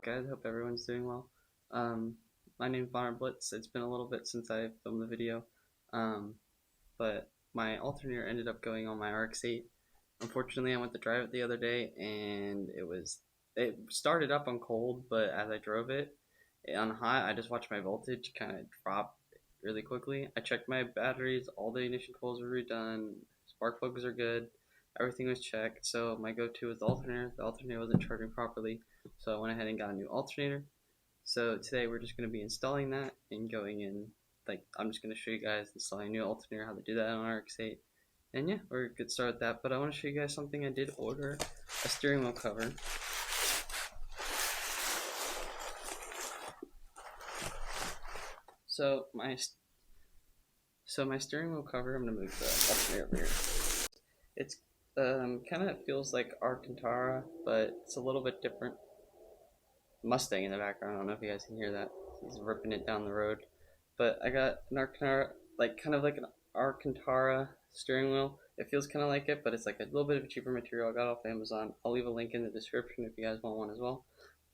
Guys, hope everyone's doing well. Um, my name's Bonner Blitz. It's been a little bit since I filmed the video, um, but my alternator ended up going on my RX-8. Unfortunately, I went to drive it the other day, and it started up on cold, but as I drove it on hot, I just watched my voltage kind of drop really quickly. I checked my batteries, all the ignition coils were redone, spark plugs are good, everything was checked. So my go-to was the alternator. The alternator wasn't charging properly, so I went ahead and got a new alternator. So today we're just going to be installing that and going in, I'm just going to show you guys installing a new alternator, how to do that on RX-8. And yeah, we're going to get started with that, but I want to show you guys something. I did order a steering wheel cover. So my steering wheel cover, I'm going to move the alternator over here. It's kind of feels like Alcantara, but it's a little bit different. Mustang in the background. I don't know if you guys can hear that. He's ripping it down the road. But I got an Alcantara, kind of like an Alcantara steering wheel. It feels kind of like it, but it's like a little bit of a cheaper material. I got it off Amazon. I'll leave a link in the description if you guys want one as well.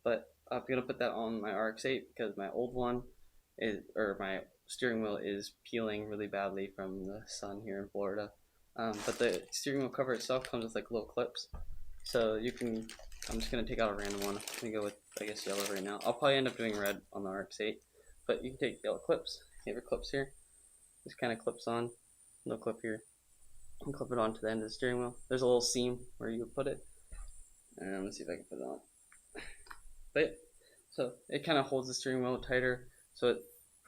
But I'm gonna put that on my RX-8 because my old one my steering wheel is peeling really badly from the sun here in Florida. But the steering wheel cover itself comes with like little clips, so you can. I'm just gonna take out a random one. I'm gonna go with, I guess, yellow right now. I'll probably end up doing red on the RX-8, but you can take yellow clips. You have your clips here. This kind of clips on. No clip here. And clip it onto the end of the steering wheel. There's a little seam where you would put it. And let's see if I can put it on. But so it kind of holds the steering wheel tighter, so it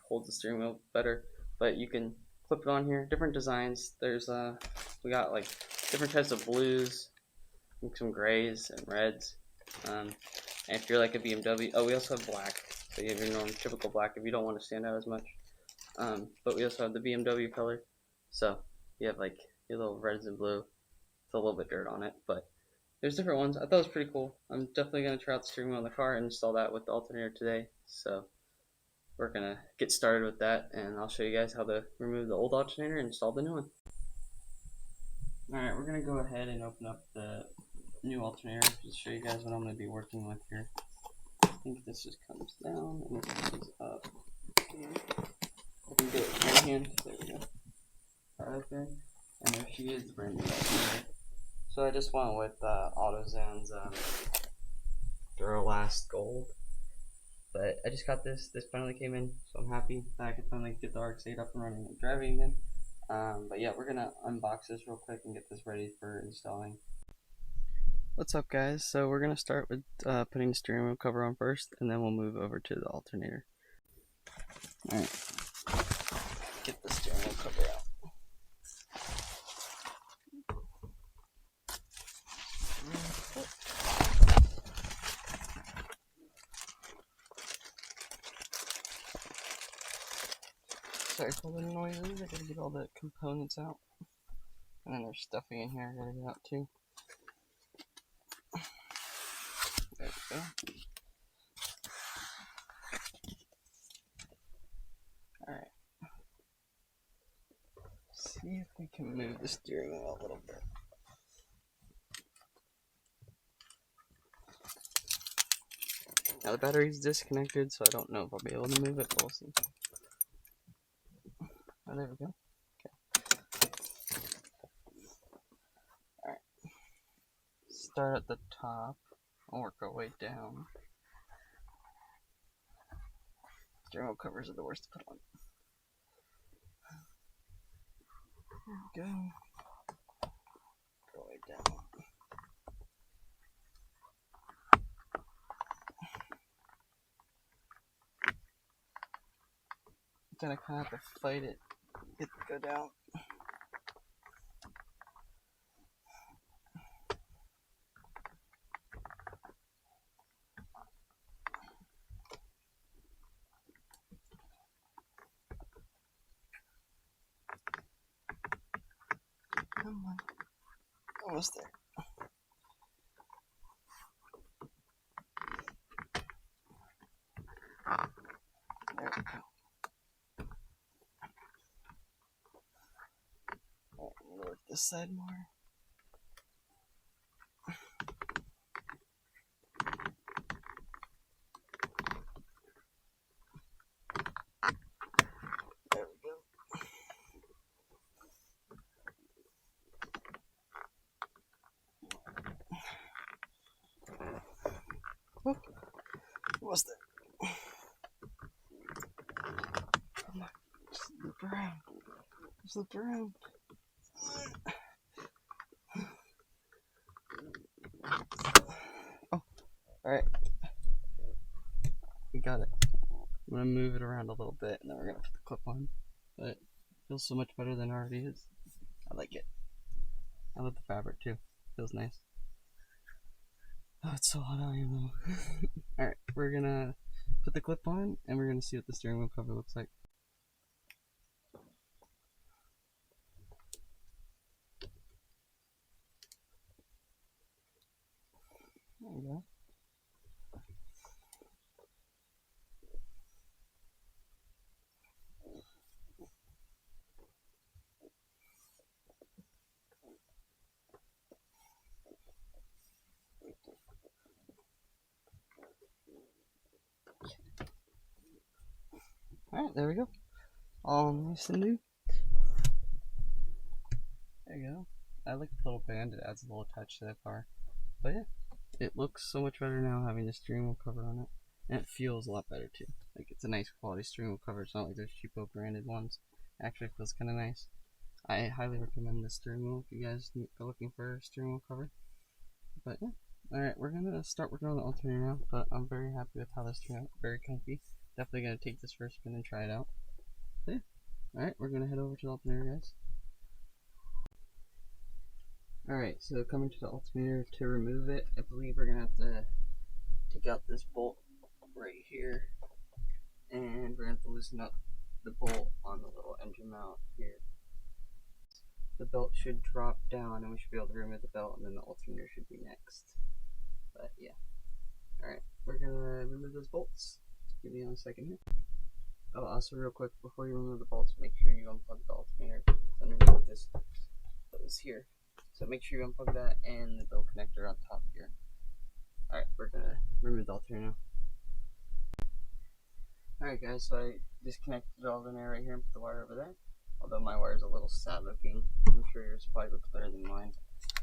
holds the steering wheel better. But you can clip it on here. Different designs. There's we got like different types of blues, some grays and reds. And if you're like a BMW, we also have black. So you have your normal typical black if you don't want to stand out as much. But we also have the BMW color. So you have like your little reds and blue. It's a little bit dirt on it, but there's different ones. I thought it was pretty cool. I'm definitely gonna try out the steering wheel in the car and install that with the alternator today. So we're gonna get started with that, and I'll show you guys how to remove the old alternator and install the new one. Alright, we're gonna go ahead and open up the new alternator to show you guys what I'm gonna be working with here. I think this just comes down and this is up. I can do it with one hand. There we go. Right there. And there she is, the brand new alternator. So I just went with AutoZone's Duralast Gold. But I just got this. This finally came in, so I'm happy that I could finally get the RX-8 up and running and driving again. But yeah, we're gonna unbox this real quick and get this ready for installing. What's up, guys? So we're gonna start with putting the steering wheel cover on first, and then we'll move over to the alternator. All right, get the steering wheel cover out. Sorry for the noises. I gotta get all the components out, and then there's stuffing in here I gotta get out too. There we go. Alright. See if we can move the steering wheel a little bit. Now the battery's disconnected, so I don't know if I'll be able to move it, but we'll see. Oh, there we go. Okay. Alright. Start at the top and work our way down. Steering wheel covers are the worst to put on. There we go. Go way down. Then I kind of have to fight it, get it to go down. Come on. Almost there. There we go. Alright, I'm gonna work this side more. Flip around. Oh, alright. We got it. I'm gonna move it around a little bit and then we're gonna put the clip on. But it feels so much better than it already is. I like it. I love the fabric too. Feels nice. Oh, it's so hot out here though. Alright, we're gonna put the clip on and we're gonna see what the steering wheel cover looks like. There we go. Alright, there we go. All nice and new. There you go. I like the little band, it adds a little touch to that car. But yeah, it looks so much better now having the steering wheel cover on it. And it feels a lot better too. Like, it's a nice quality steering wheel cover. It's not like those cheapo branded ones. It actually feels kind of nice. I highly recommend this steering wheel if you guys are looking for a steering wheel cover. But yeah. Alright, we're gonna start working on the alternator now, but I'm very happy with how this turned out. Very comfy. Definitely gonna take this for a spin and try it out. But yeah. Alright, we're gonna head over to the alternator, guys. Alright, so coming to the alternator to remove it, I believe we're gonna have to take out this bolt right here, and we're gonna have to loosen up the bolt on the little engine mount here. The belt should drop down and we should be able to remove the belt, and then the alternator should be next. But yeah. Alright, we're gonna remove those bolts. Give me 1 second here. Oh, also real quick, before you remove the bolts, make sure you unplug the alternator underneath this hose here. So make sure you unplug that and the belt connector on top here. Alright, we're gonna remove the alternator now. Alright guys, so I disconnected the alternator right here and put the wire over there. Although my wire is a little sad looking. I'm sure yours probably looks better than mine.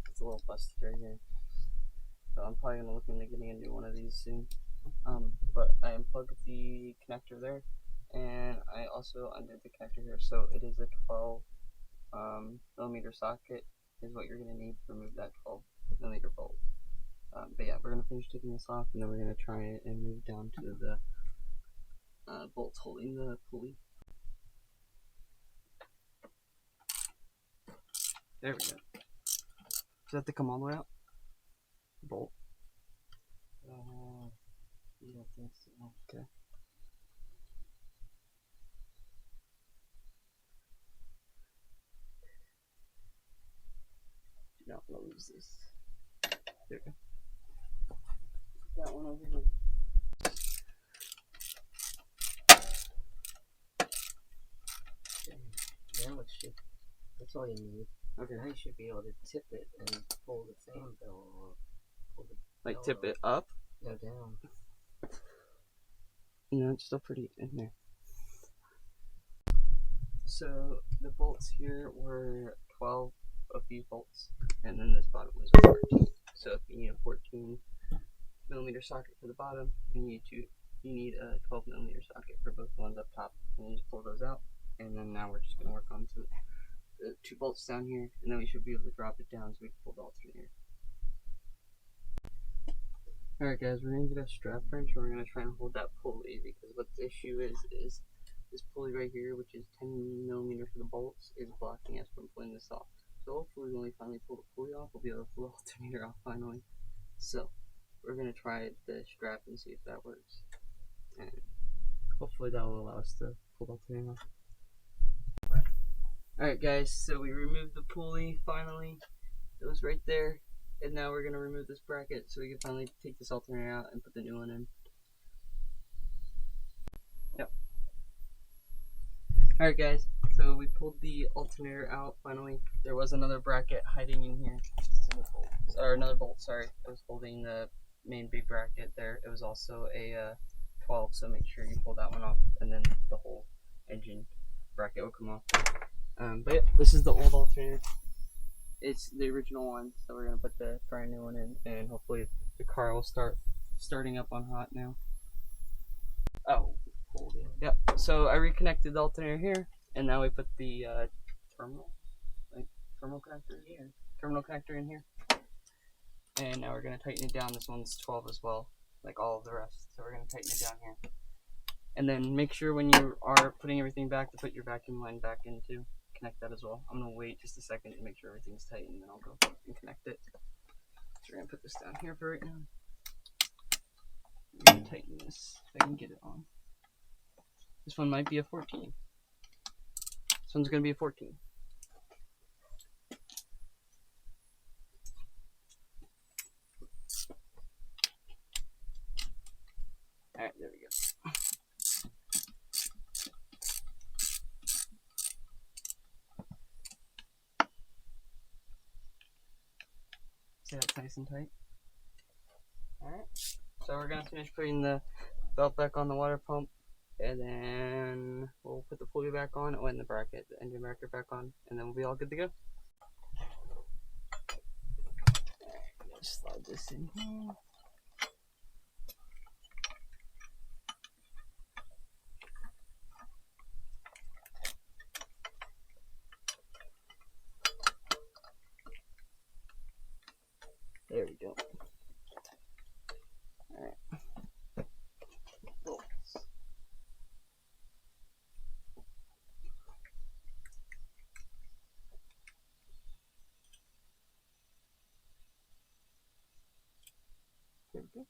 It's a little busted right here. So I'm probably gonna look into getting a new one of these soon. But I unplugged the connector there, and I also undid the connector here. So it is a 12 millimeter socket is what you're gonna need to remove that 12 millimeter bolt. But yeah, we're gonna finish taking this off, and then we're gonna try it and move down to the bolts holding the pulley. There we go. Does that have to come all the way out? The bolt? I don't think so. Okay. Do not want to lose this. There we go. That one over here. Now it should. That's all you need. Okay. Now you should be able to tip it and pull the fan bell off. Pull the Like bell tip off. it up? No, down. No, it's still pretty in there. So the bolts here were 12 of these bolts, and then this bottom was a 14. So if you need a 14 millimeter socket for the bottom, you need a 12 millimeter socket for both the ones up top. And you just pull those out, and then now we're just gonna work on the 2 bolts down here, and then we should be able to drop it down so we can pull the alternator. Alright guys, we're going to get a strap wrench and we're going to try and hold that pulley, because what the issue is this pulley right here, which is 10 millimeter for the bolts, is blocking us from pulling this off. So hopefully when we finally pull the pulley off, we'll be able to pull the alternator off finally. So we're going to try the strap and see if that works. And hopefully that will allow us to pull the alternator off. Alright guys, so we removed the pulley finally. It was right there. And now we're going to remove this bracket so we can finally take this alternator out and put the new one in. Yep. Alright guys, so we pulled the alternator out finally. There was another bracket hiding in here. Or another bolt, sorry. I was holding the main big bracket there. It was also a 12, so make sure you pull that one off, and then the whole engine bracket will come off. But yeah, this is the old alternator. It's the original one, so we're gonna put the brand new one in, and hopefully the car will starting up on hot now. Oh, yep. So I reconnected the alternator here, and now we put the terminal, like terminal connector. Yeah. Terminal connector in here. And now we're gonna tighten it down. This one's 12 as well, like all of the rest. So we're gonna tighten it down here. And then make sure when you are putting everything back to put your vacuum line back into. Connect that as well. I'm gonna wait just a second to make sure everything's tight, and then I'll go and connect it. So we're gonna put this down here for right now. I'm gonna tighten this if I can get it on. This one might be a 14. This one's gonna be a 14. Alright, there we go. See how it's nice and tight? Alright, so we're gonna finish putting the belt back on the water pump, and then we'll put the pulley back on, and the bracket, the engine bracket back on, and then we'll be all good to go. Alright, just slide this in here. There we go. Alright. Bolts. There we go.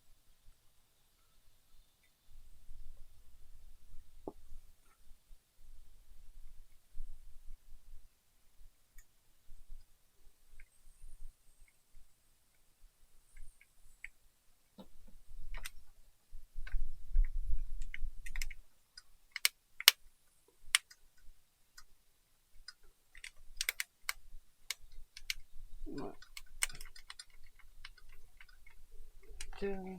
One, two.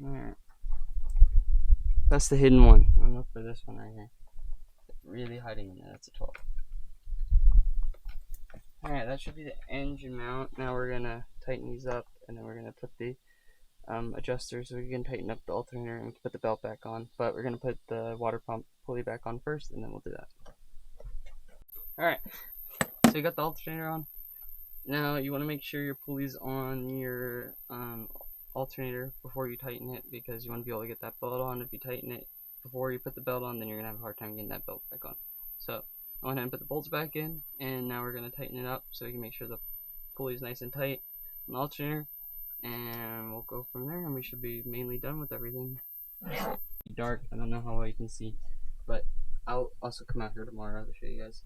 Alright. That's the hidden one. I'm gonna look for this one right here. Really hiding in there. That's a 12. Alright, that should be the engine mount. Now we're gonna tighten these up, and then we're gonna put the adjusters so we can tighten up the alternator and put the belt back on. But we're gonna put the water pump pulley back on first, and then we'll do that. Alright, so you got the alternator on. Now you want to make sure your pulley's on your alternator before you tighten it, because you want to be able to get that belt on. If you tighten it before you put the belt on, then you're gonna have a hard time getting that belt back on. So I went ahead and put the bolts back in, and now we're gonna tighten it up so we can make sure the pulley's nice and tight on the alternator, and we'll go from there, and we should be mainly done with everything. Dark, I don't know how well you can see, but I'll also come out here tomorrow to show you guys.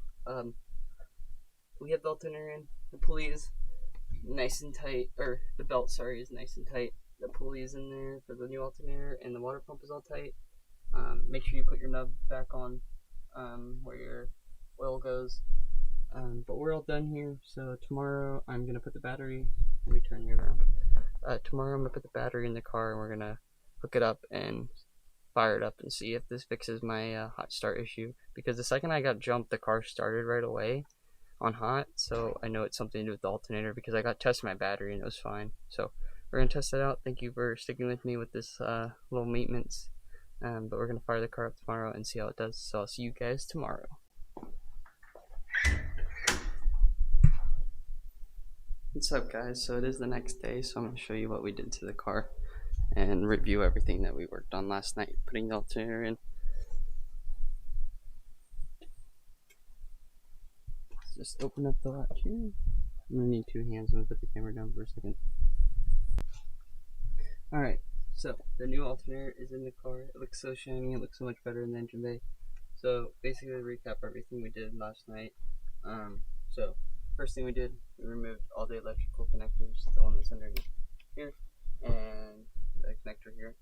We have the alternator in, the pulley is nice and tight, or the belt, sorry, is nice and tight. The pulley is in there for the new alternator, and the water pump is all tight. Make sure you put your nub back on where your oil goes. But we're all done here, so tomorrow I'm going to put the battery, let me turn you around. Tomorrow I'm going to put the battery in the car, and we're going to hook it up and fire it up and see if this fixes my hot start issue. Because the second I got jumped, the car started right away on hot, so I know it's something to do with the alternator, because I got tested my battery and it was fine. So we're going to test it out. Thank you for sticking with me with this little maintenance. But we're going to fire the car up tomorrow and see how it does. So I'll see you guys tomorrow. What's up, guys? So it is the next day, so I'm going to show you what we did to the car and review everything that we worked on last night, putting the alternator in. Just open up the latch here. I'm going to need two hands. I'm going to put the camera down for a second. Alright, so the new alternator is in the car. It looks so shiny, it looks so much better in the engine bay. So basically to recap everything we did last night. So first thing we did, we removed all the electrical connectors, the one that's underneath here, and the connector here.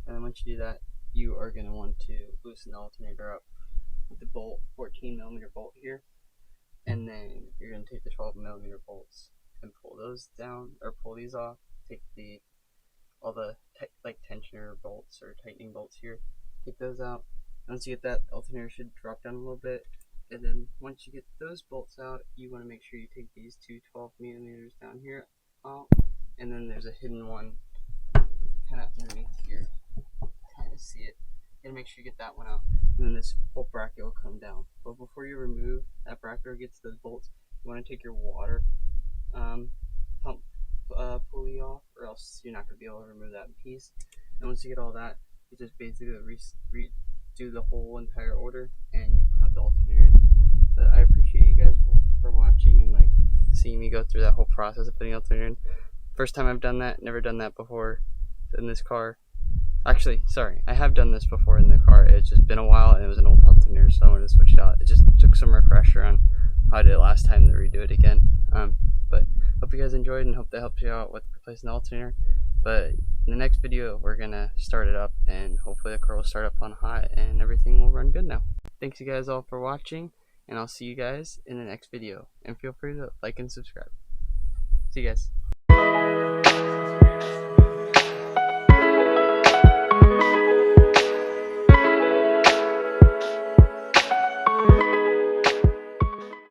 And then once you do that, you are going to want to loosen the alternator up with the bolt, 14mm bolt here. And then you're going to take the 12mm bolts and pull those down, or pull these off. Take all the like tensioner bolts or tightening bolts here. Take those out. Once you get that, the alternator should drop down a little bit. And then once you get those bolts out, you want to make sure you take these two 12mm down here out. And then there's a hidden one kind of underneath here. Kind of see it. You gotta make sure you get that one out. And then this whole bracket will come down. But before you remove that bracket or get to those bolts, you want to take your water pump pulley off, or else you're not going to be able to remove that piece. And once you get all that, you just basically redo the whole entire order, and you have the alternator in. But I appreciate you guys for watching and like seeing me go through that whole process of putting alternator in. First time I've done that, never done that before in this car. Actually, sorry, I have done this before in the car. It's just been a while, and it was an old alternator, so I wanted to switch it out. It just took some refresher on how I did it last time to redo it again. But hope you guys enjoyed, and hope that helps you out with replacing the alternator. But in the next video, we're gonna start it up, and hopefully the car will start up on hot, and everything will run good now. Thanks you guys all for watching, and I'll see you guys in the next video. And feel free to like and subscribe. See you guys.